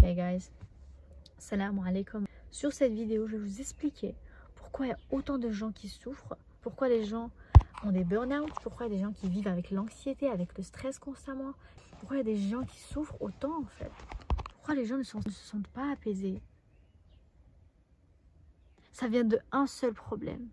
Hey guys, salam alaikum. Sur cette vidéo, je vais vous expliquer pourquoi il y a autant de gens qui souffrent, pourquoi les gens ont des burn-out, pourquoi il y a des gens qui vivent avec l'anxiété, avec le stress constamment, pourquoi il y a des gens qui souffrent autant en fait, pourquoi les gens ne se sentent pas apaisés. Ça vient de un seul problème.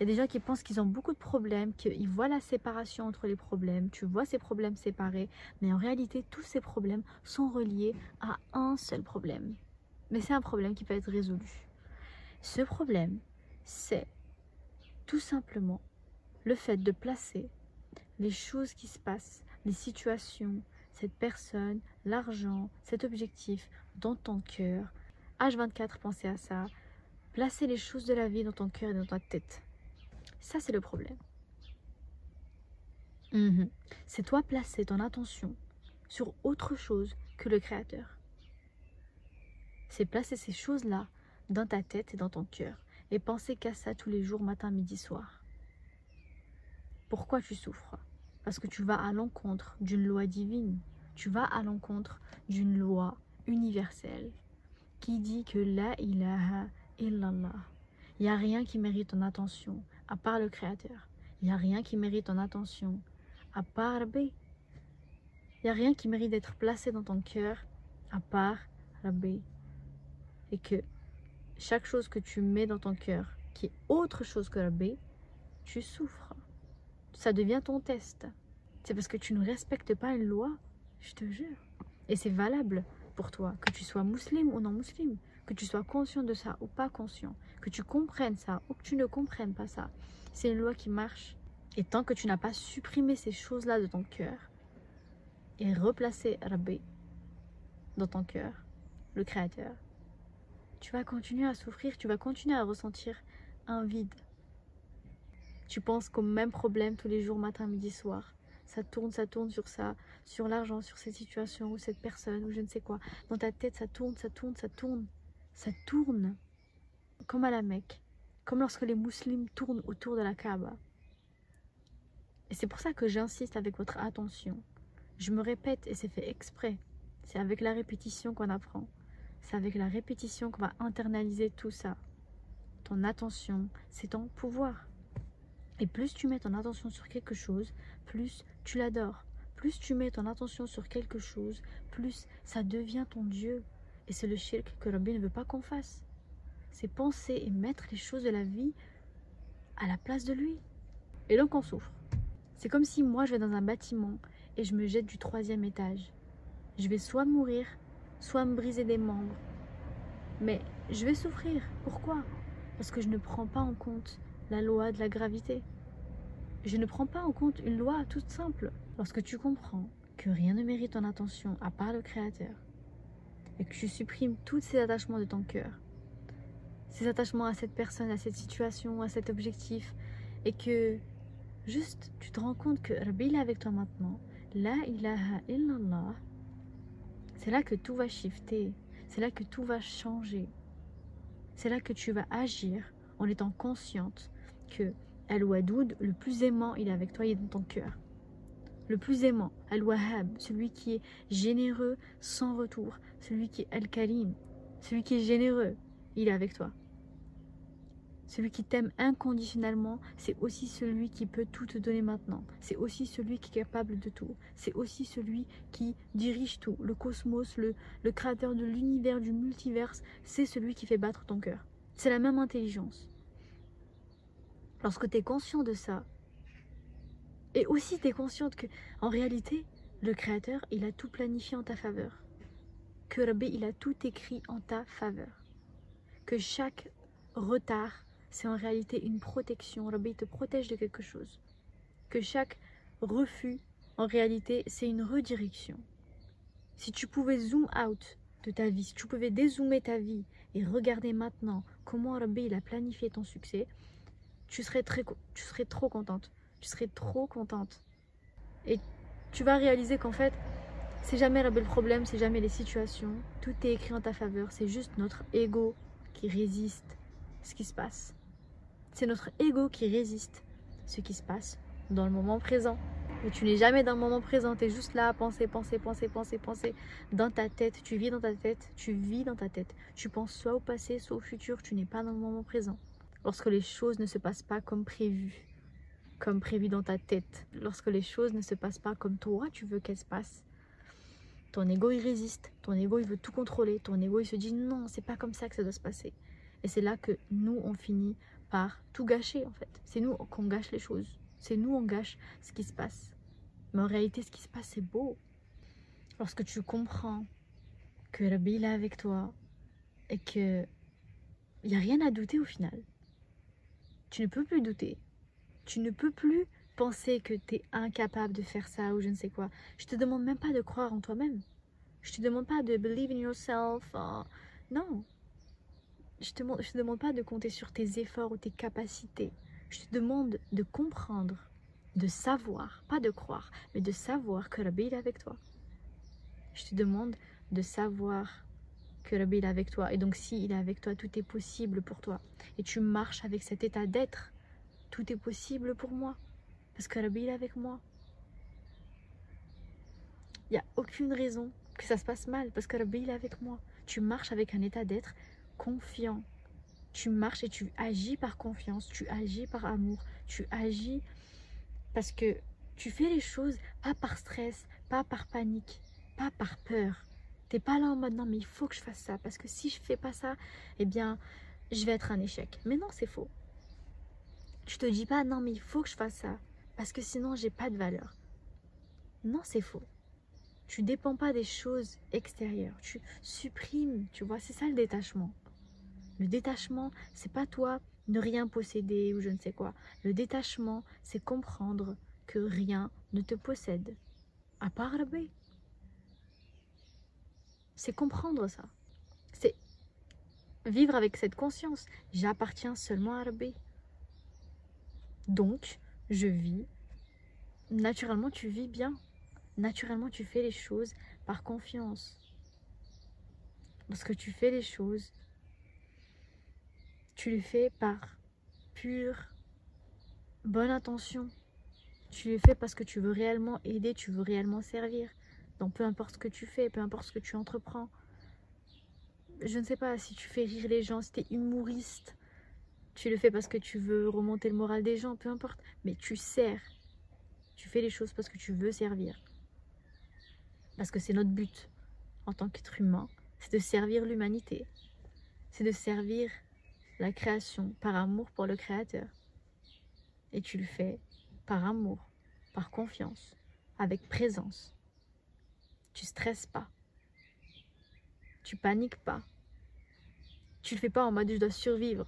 Il y a des gens qui pensent qu'ils ont beaucoup de problèmes, qu'ils voient la séparation entre les problèmes, tu vois ces problèmes séparés, mais en réalité tous ces problèmes sont reliés à un seul problème. Mais c'est un problème qui peut être résolu. Ce problème, c'est tout simplement le fait de placer les choses qui se passent, les situations, cette personne, l'argent, cet objectif dans ton cœur. H24, pensez à ça. Placer les choses de la vie dans ton cœur et dans ta tête. Ça, c'est le problème. C'est toi placer ton attention sur autre chose que le Créateur. C'est placer ces choses-là dans ta tête et dans ton cœur et penser qu'à ça tous les jours, matin, midi, soir. Pourquoi tu souffres? Parce que tu vas à l'encontre d'une loi divine. Tu vas à l'encontre d'une loi universelle qui dit que la ilaha illallah. Il n'y a rien qui mérite ton attention à part le Créateur. Il n'y a rien qui mérite ton attention à part Rabbi. Il n'y a rien qui mérite d'être placé dans ton cœur à part Rabbi. Et que chaque chose que tu mets dans ton cœur qui est autre chose que Rabbi, tu souffres. Ça devient ton test. C'est parce que tu ne respectes pas une loi, je te jure. Et c'est valable pour toi, que tu sois musulman ou non musulman, que tu sois conscient de ça ou pas conscient, que tu comprennes ça ou que tu ne comprennes pas ça. C'est une loi qui marche. Et tant que tu n'as pas supprimé ces choses-là de ton cœur et replacé Rabbi dans ton cœur, le Créateur, tu vas continuer à souffrir, tu vas continuer à ressentir un vide. Tu penses qu'au même problème tous les jours, matin, midi, soir. Ça tourne sur ça, sur l'argent, sur cette situation ou cette personne ou je ne sais quoi. Dans ta tête, ça tourne. Ça tourne comme à la Mecque, comme lorsque les musulmans tournent autour de la Kaaba. Et c'est pour ça que j'insiste avec votre attention. Je me répète et c'est fait exprès. C'est avec la répétition qu'on apprend. C'est avec la répétition qu'on va internaliser tout ça. Ton attention, c'est ton pouvoir. Et plus tu mets ton attention sur quelque chose, plus tu l'adores. Plus tu mets ton attention sur quelque chose, plus ça devient ton Dieu. Et c'est le shirk que Rabbi ne veut pas qu'on fasse. C'est penser et mettre les choses de la vie à la place de lui. Et donc on souffre. C'est comme si moi je vais dans un bâtiment et je me jette du 3e étage. Je vais soit mourir, soit me briser des membres. Mais je vais souffrir. Pourquoi? Parce que je ne prends pas en compte la loi de la gravité. Je ne prends pas en compte une loi toute simple. Lorsque tu comprends que rien ne mérite ton attention à part le Créateur et que tu supprimes tous ces attachements de ton cœur, ces attachements à cette personne, à cette situation, à cet objectif, et que juste tu te rends compte que Rabbi est avec toi maintenant, la ilaha illallah, c'est là que tout va shifter, c'est là que tout va changer, c'est là que tu vas agir en étant consciente que Al-Wadoud, le plus aimant, il est avec toi, il est dans ton cœur. Le plus aimant, Al-Wahhab, celui qui est généreux sans retour, celui qui est Al-Kalim, celui qui est généreux, il est avec toi. Celui qui t'aime inconditionnellement, c'est aussi celui qui peut tout te donner maintenant. C'est aussi celui qui est capable de tout. C'est aussi celui qui dirige tout. Le cosmos, le créateur de l'univers, du multiverse, c'est celui qui fait battre ton cœur. C'est la même intelligence. Lorsque tu es conscient de ça, et aussi tu es consciente que en réalité, le Créateur, il a tout planifié en ta faveur. Que Rabbi, il a tout écrit en ta faveur. Que chaque retard, c'est en réalité une protection. Rabbi te protège de quelque chose. Que chaque refus, en réalité, c'est une redirection. Si tu pouvais zoom out de ta vie, si tu pouvais dézoomer ta vie et regarder maintenant comment Rabbi il a planifié ton succès, tu serais trop contente. Tu serais trop contente. Et tu vas réaliser qu'en fait, c'est jamais le problème, c'est jamais les situations. Tout est écrit en ta faveur. C'est juste notre ego qui résiste à ce qui se passe. C'est notre ego qui résiste à ce qui se passe dans le moment présent. Mais tu n'es jamais dans le moment présent, tu es juste là à penser, penser, penser, penser, penser. Dans ta tête, tu vis dans ta tête, tu vis dans ta tête. Tu penses soit au passé, soit au futur, tu n'es pas dans le moment présent. Lorsque les choses ne se passent pas comme prévu dans ta tête. Lorsque les choses ne se passent pas comme toi, tu veux qu'elles se passent. Ton ego, il résiste. Ton ego, il veut tout contrôler. Ton ego, il se dit non, c'est pas comme ça que ça doit se passer. Et c'est là que nous, on finit par tout gâcher, en fait. C'est nous qu'on gâche les choses. C'est nous, on gâche ce qui se passe. Mais en réalité, ce qui se passe, c'est beau. Lorsque tu comprends que Rabbi il est avec toi et qu'il n'y a rien à douter au final. Tu ne peux plus douter. Tu ne peux plus penser que tu es incapable de faire ça ou je ne sais quoi. Je te demande même pas de croire en toi-même. Je te demande pas de believe in yourself. Non. Je te demande pas de compter sur tes efforts ou tes capacités. Je te demande de comprendre, de savoir, pas de croire, mais de savoir que Rabbi est avec toi. Je te demande de savoir que Rabbi est avec toi. Et donc si il est avec toi, tout est possible pour toi. Et tu marches avec cet état d'être. Tout est possible pour moi. Parce que Rabbi est avec moi. Il n'y a aucune raison que ça se passe mal. Parce que Rabbi est avec moi. Tu marches avec un état d'être confiant. Tu marches et tu agis par confiance. Tu agis par amour. Tu agis parce que tu fais les choses pas par stress, pas par panique, pas par peur. T'es pas là en mode non mais il faut que je fasse ça. Parce que si je fais pas ça, eh bien je vais être un échec. Mais non, c'est faux. Tu te dis pas non mais il faut que je fasse ça. Parce que sinon j'ai pas de valeur. Non, c'est faux. Tu dépends pas des choses extérieures. Tu supprimes, tu vois, c'est ça le détachement. Le détachement, c'est pas toi ne rien posséder ou je ne sais quoi. Le détachement, c'est comprendre que rien ne te possède. À part Rabbi. C'est comprendre ça. C'est vivre avec cette conscience. J'appartiens seulement à Rabbi. Donc, je vis. Naturellement, tu vis bien. Naturellement, tu fais les choses par confiance. Lorsque tu fais les choses, tu les fais par pure bonne intention. Tu les fais parce que tu veux réellement aider, tu veux réellement servir. Donc peu importe ce que tu fais, peu importe ce que tu entreprends. Je ne sais pas, si tu fais rire les gens, si tu es humoriste, tu le fais parce que tu veux remonter le moral des gens, peu importe. Mais tu sers. Tu fais les choses parce que tu veux servir. Parce que c'est notre but en tant qu'être humain, c'est de servir l'humanité. C'est de servir la création par amour pour le Créateur. Et tu le fais par amour, par confiance, avec présence. Tu stresses pas. Tu paniques pas. Tu le fais pas en mode je dois survivre.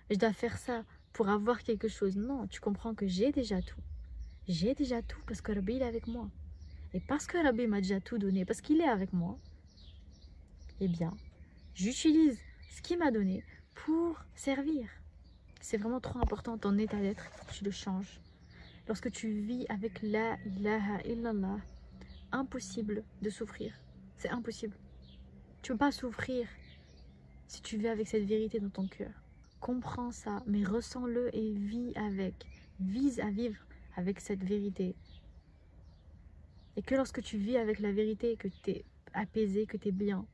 Je dois faire ça pour avoir quelque chose. Non, tu comprends que j'ai déjà tout. J'ai déjà tout parce que Rabbi est avec moi. Et parce que Rabbi m'a déjà tout donné, parce qu'il est avec moi, eh bien, j'utilise ce qu'il m'a donné pour servir. C'est vraiment trop important, ton état d'être, tu le changes. Lorsque tu vis avec la ilaha illallah, impossible de souffrir. C'est impossible. Tu ne peux pas souffrir si tu vis avec cette vérité dans ton cœur. Comprends ça, mais ressens-le et vis avec. Vise à vivre avec cette vérité. Et que lorsque tu vis avec la vérité, que tu es apaisé, que tu es bien,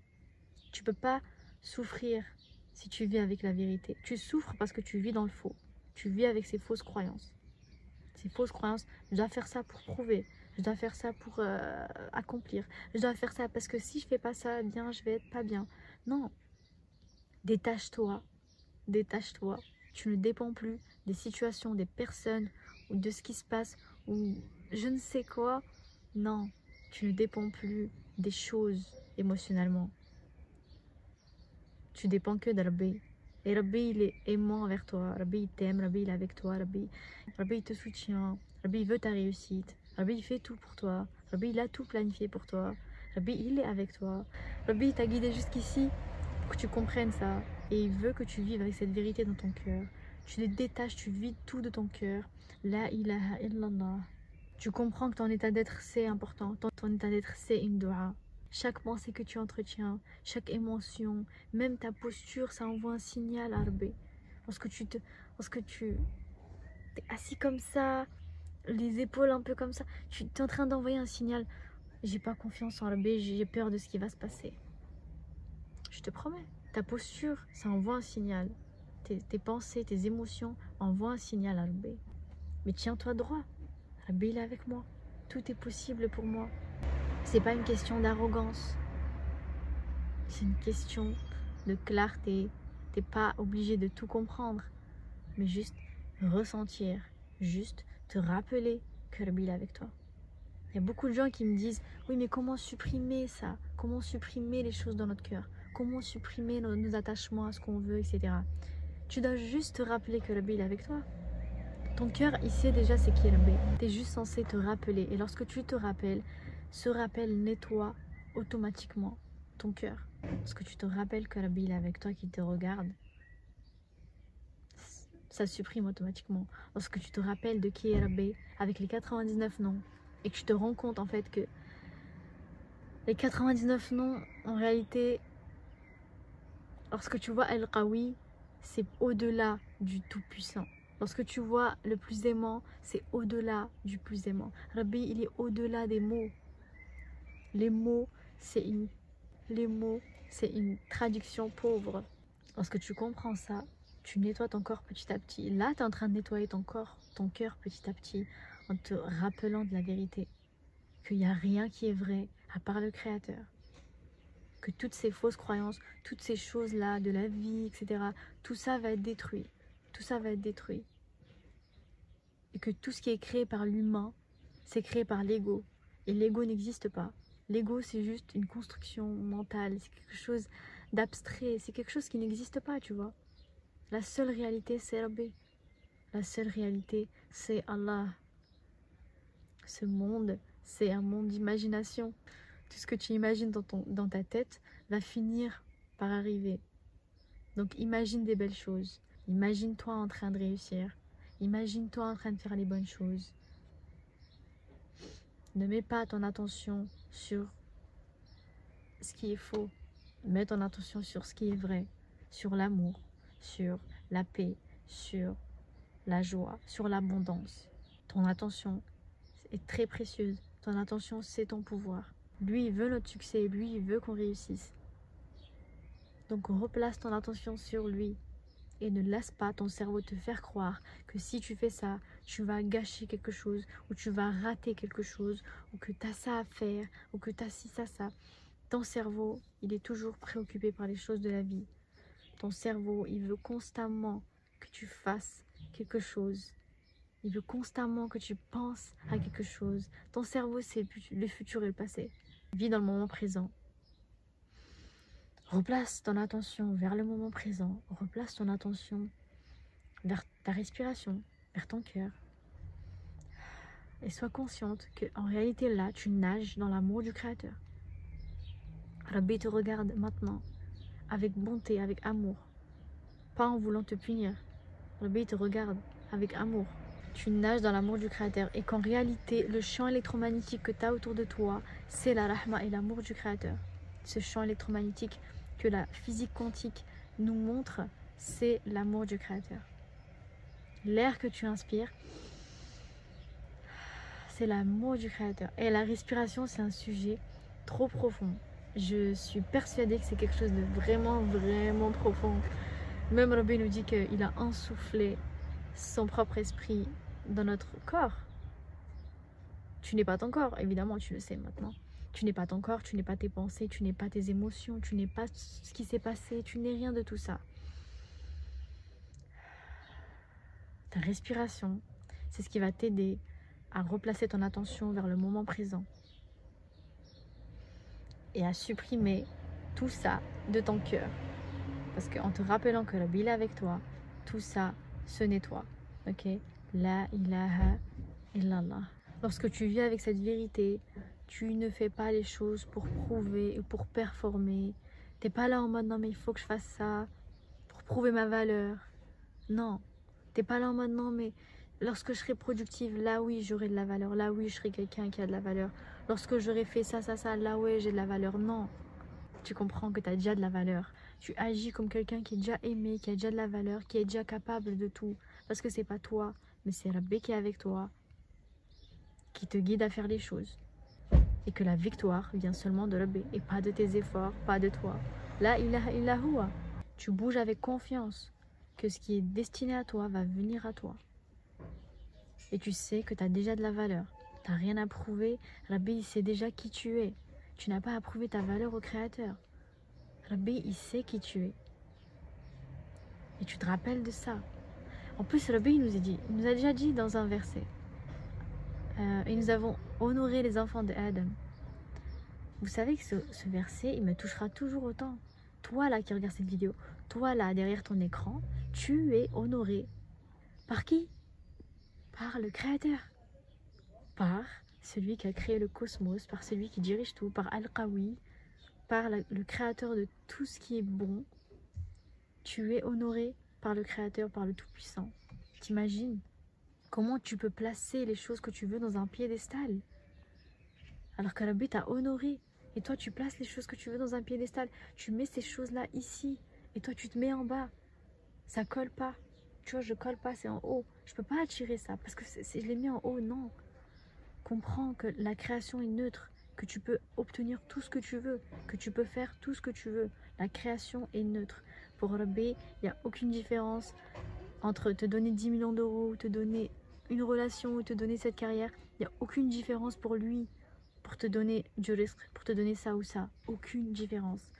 tu ne peux pas souffrir si tu vis avec la vérité. Tu souffres parce que tu vis dans le faux. Tu vis avec ces fausses croyances. Ces fausses croyances, je dois faire ça pour prouver. Je dois faire ça pour accomplir. Je dois faire ça parce que si je fais pas ça bien, je vais être pas bien. Non. Détache-toi. Détache-toi. Tu ne dépends plus des situations, des personnes ou de ce qui se passe ou je ne sais quoi. Non. Tu ne dépends plus des choses émotionnellement. Tu dépends que de Rabbi. Et Rabbi, il est aimant envers toi. Rabbi, il t'aime. Rabbi, il est avec toi. Rabbi, il te soutient. Rabbi, il veut ta réussite. Rabbi, il fait tout pour toi. Rabbi, il a tout planifié pour toi. Rabbi, il est avec toi. Rabbi, il t'a guidé jusqu'ici pour que tu comprennes ça. Et il veut que tu vives avec cette vérité dans ton cœur. Tu te détaches, tu vis tout de ton cœur. La ilaha illallah. Tu comprends que ton état d'être, c'est important. Ton état d'être, c'est une dua. Chaque pensée que tu entretiens, chaque émotion, même ta posture, ça envoie un signal à Rabbi. Lorsque tu es assis comme ça, les épaules un peu comme ça. Tu es en train d'envoyer un signal. J'ai pas confiance en Rabbi, j'ai peur de ce qui va se passer. Je te promets, ta posture, ça envoie un signal. Tes pensées, tes émotions envoient un signal à Rabbi. Mais tiens-toi droit. Rabbi, il est avec moi. Tout est possible pour moi. C'est pas une question d'arrogance. C'est une question de clarté. T'es pas obligé de tout comprendre. Mais juste ressentir. Juste te rappeler que Rabbi est avec toi. Il y a beaucoup de gens qui me disent « Oui, mais comment supprimer ça? Comment supprimer les choses dans notre cœur? Comment supprimer nos attachements à ce qu'on veut, etc. » Tu dois juste te rappeler que Rabbi est avec toi. Ton cœur, il sait déjà c'est qui est Rabbi. Tu es juste censé te rappeler. Et lorsque tu te rappelles, ce rappel nettoie automatiquement ton cœur. Lorsque tu te rappelles que Rabbi est avec toi, qu'il te regarde, ça supprime automatiquement. Lorsque tu te rappelles de qui est Rabbi avec les 99 noms et que tu te rends compte en fait que les 99 noms, en réalité, lorsque tu vois El-Qawi, c'est au-delà du Tout-Puissant. Lorsque tu vois le plus aimant, c'est au-delà du plus aimant. Rabbi, il est au-delà des mots. Les mots, c'est une traduction pauvre. Lorsque tu comprends ça, tu nettoies ton corps petit à petit. Là, tu es en train de nettoyer ton corps, ton cœur petit à petit, en te rappelant de la vérité. Qu'il n'y a rien qui est vrai à part le Créateur. Que toutes ces fausses croyances, toutes ces choses-là de la vie, etc., tout ça va être détruit. Tout ça va être détruit. Et que tout ce qui est créé par l'humain, c'est créé par l'ego. Et l'ego n'existe pas. L'ego, c'est juste une construction mentale. C'est quelque chose d'abstrait. C'est quelque chose qui n'existe pas, tu vois. La seule réalité, c'est Rabbi. La seule réalité, c'est Allah. Ce monde, c'est un monde d'imagination. Tout ce que tu imagines dans ta tête va finir par arriver. Donc imagine des belles choses. Imagine-toi en train de réussir. Imagine-toi en train de faire les bonnes choses. Ne mets pas ton attention sur ce qui est faux. Mets ton attention sur ce qui est vrai. Sur l'amour, sur la paix, sur la joie, sur l'abondance. Ton attention est très précieuse. Ton attention, c'est ton pouvoir. Lui, il veut notre succès. Lui, il veut qu'on réussisse. Donc, replace ton attention sur lui. Et ne laisse pas ton cerveau te faire croire que si tu fais ça, tu vas gâcher quelque chose, ou tu vas rater quelque chose, ou que tu as ça à faire, ou que tu as ci, ça. Ton cerveau, il est toujours préoccupé par les choses de la vie. Ton cerveau, il veut constamment que tu fasses quelque chose. Il veut constamment que tu penses à quelque chose. Ton cerveau, c'est le futur et le passé. Vis dans le moment présent. Replace ton attention vers le moment présent. Replace ton attention vers ta respiration, vers ton cœur. Et sois consciente qu'en réalité, là, tu nages dans l'amour du Créateur. Rabbi te regarde maintenant avec bonté, avec amour. Pas en voulant te punir. Rabbi te regarde avec amour. Tu nages dans l'amour du Créateur. Et qu'en réalité, le champ électromagnétique que tu as autour de toi, c'est la rahma et l'amour du Créateur. Ce champ électromagnétique que la physique quantique nous montre, c'est l'amour du Créateur. L'air que tu inspires, c'est l'amour du Créateur. Et la respiration, c'est un sujet trop profond. Je suis persuadée que c'est quelque chose de vraiment, vraiment profond. Même Rabbi nous dit qu'il a insoufflé son propre esprit dans notre corps. Tu n'es pas ton corps, évidemment, tu le sais maintenant. Tu n'es pas ton corps, tu n'es pas tes pensées, tu n'es pas tes émotions, tu n'es pas ce qui s'est passé, tu n'es rien de tout ça. Ta respiration, c'est ce qui va t'aider à replacer ton attention vers le moment présent et à supprimer tout ça de ton cœur. Parce qu'en te rappelant que Rabbi est avec toi, tout ça se nettoie. Ok? La ilaha illallah. Lorsque tu vis avec cette vérité, tu ne fais pas les choses pour prouver ou pour performer. Tu n'es pas là en mode non mais il faut que je fasse ça pour prouver ma valeur. Non. Tu n'es pas là en mode non mais lorsque je serai productive, là oui j'aurai de la valeur. Là oui je serai quelqu'un qui a de la valeur. Lorsque j'aurai fait ça, là ouais j'ai de la valeur. Non. Tu comprends que tu as déjà de la valeur. Tu agis comme quelqu'un qui est déjà aimé, qui a déjà de la valeur, qui est déjà capable de tout. Parce que c'est pas toi, mais c'est Rabbi qui est avec toi. qui te guide à faire les choses. Et que la victoire vient seulement de Rabbi et pas de tes efforts, pas de toi. La ilaha illa huwa. Tu bouges avec confiance que ce qui est destiné à toi va venir à toi. Et tu sais que tu as déjà de la valeur. Tu n'as rien à prouver. Rabbi, il sait déjà qui tu es. Tu n'as pas à prouver ta valeur au Créateur. Rabbi, il sait qui tu es. Et tu te rappelles de ça. En plus, Rabbi, il nous a déjà dit dans un verset. Et nous avons honoré les enfants de Adam. Vous savez que ce verset, il me touchera toujours autant. Toi là qui regardes cette vidéo, toi là derrière ton écran, tu es honoré. Par qui? Par le Créateur. Par celui qui a créé le cosmos, par celui qui dirige tout, par Al-Qawi, par le Créateur de tout ce qui est bon. Tu es honoré par le Créateur, par le Tout-Puissant. T'imagines comment tu peux placer les choses que tu veux dans un piédestal? Alors que Rabbi t'a honoré. Et toi, tu places les choses que tu veux dans un piédestal. Tu mets ces choses-là ici. Et toi, tu te mets en bas. Ça colle pas. Tu vois, je colle pas, c'est en haut. Je peux pas attirer ça parce que je l'ai mis en haut. Non. Comprends que la création est neutre. Que tu peux obtenir tout ce que tu veux. Que tu peux faire tout ce que tu veux. La création est neutre. Pour Rabbi, il n'y a aucune différence entre te donner 10 millions d'euros, ou te donner une relation, ou te donner cette carrière. Il n'y a aucune différence pour lui. Pour te donner du risque, pour te donner ça ou ça. Aucune différence.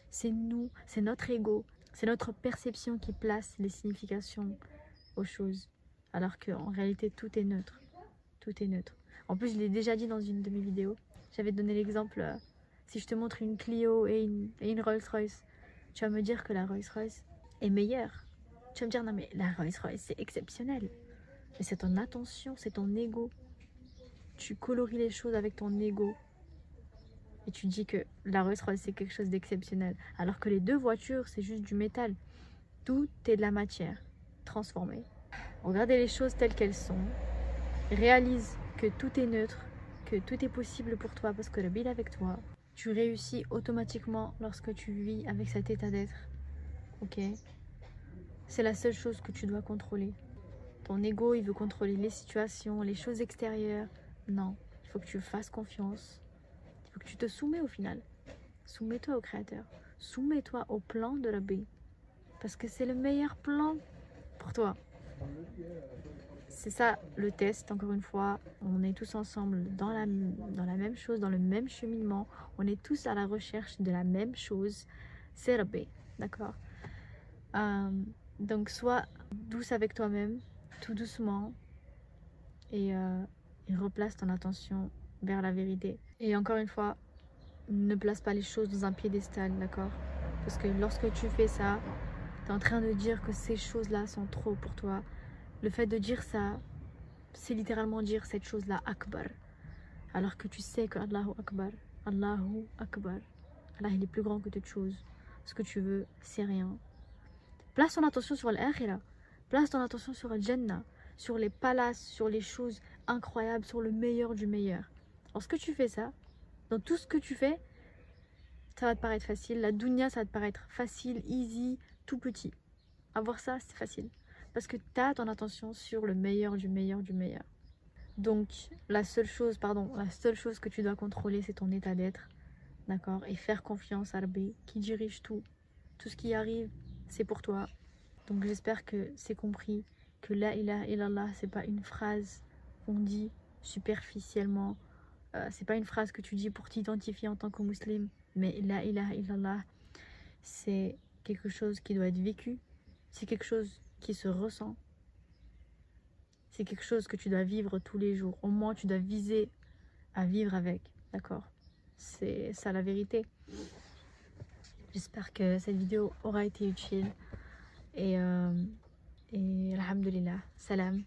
C'est nous, c'est notre ego, c'est notre perception qui place les significations aux choses. Alors qu'en réalité, tout est neutre. Tout est neutre. En plus, je l'ai déjà dit dans une de mes vidéos. J'avais donné l'exemple, si je te montre une Clio et une Rolls-Royce, tu vas me dire que la Rolls-Royce est meilleure. Tu vas me dire, non mais la Rolls-Royce, c'est exceptionnel. Mais c'est ton attention, c'est ton ego. Tu colories les choses avec ton ego et tu dis que la Rolls-Royce c'est quelque chose d'exceptionnel alors que les deux voitures c'est juste du métal. Tout est de la matière transformée. Regardez les choses telles qu'elles sont. Réalise que tout est neutre, que tout est possible pour toi parce que le but est avec toi. Tu réussis automatiquement lorsque tu vis avec cet état d'être. Ok? C'est la seule chose que tu dois contrôler. Ton ego il veut contrôler les situations, les choses extérieures. Non, il faut que tu fasses confiance. Il faut que tu te soumets au final. Soumets-toi au Créateur. Soumets-toi au plan de Rabbi. Parce que c'est le meilleur plan pour toi. C'est ça le test, encore une fois. On est tous ensemble dans la même chose, dans le même cheminement. On est tous à la recherche de la même chose. C'est Rabbi. D'accord? Donc sois douce avec toi-même, tout doucement. Et replace ton attention vers la vérité. Et encore une fois, ne place pas les choses dans un piédestal, d'accord? Parce que lorsque tu fais ça, tu es en train de dire que ces choses-là sont trop pour toi. Le fait de dire ça, c'est littéralement dire cette chose-là Akbar. Alors que tu sais que Allahu Akbar, Allahu Akbar, Allah il est plus grand que toute chose. Ce que tu veux, c'est rien. Place ton attention sur l'akhira. Place ton attention sur le Jannah, sur les palaces, sur les choses incroyables, sur le meilleur du meilleur. Lorsque tu fais ça, dans tout ce que tu fais, ça va te paraître facile. La dunya, ça va te paraître facile, easy, tout petit. Avoir ça, c'est facile. Parce que tu as ton attention sur le meilleur du meilleur du meilleur. Donc, la seule chose que tu dois contrôler, c'est ton état d'être. D'accord? Et faire confiance à Rabbi, qui dirige tout. Tout ce qui arrive, c'est pour toi. Donc, j'espère que c'est compris. Que la ilaha illallah, c'est pas une phrase qu'on dit superficiellement. C'est pas une phrase que tu dis pour t'identifier en tant que musulman. Mais la ilaha illallah, c'est quelque chose qui doit être vécu. C'est quelque chose qui se ressent. C'est quelque chose que tu dois vivre tous les jours. Au moins, tu dois viser à vivre avec. D'accord? C'est ça la vérité. J'espère que cette vidéo aura été utile. Et alhamdulillah. Salam.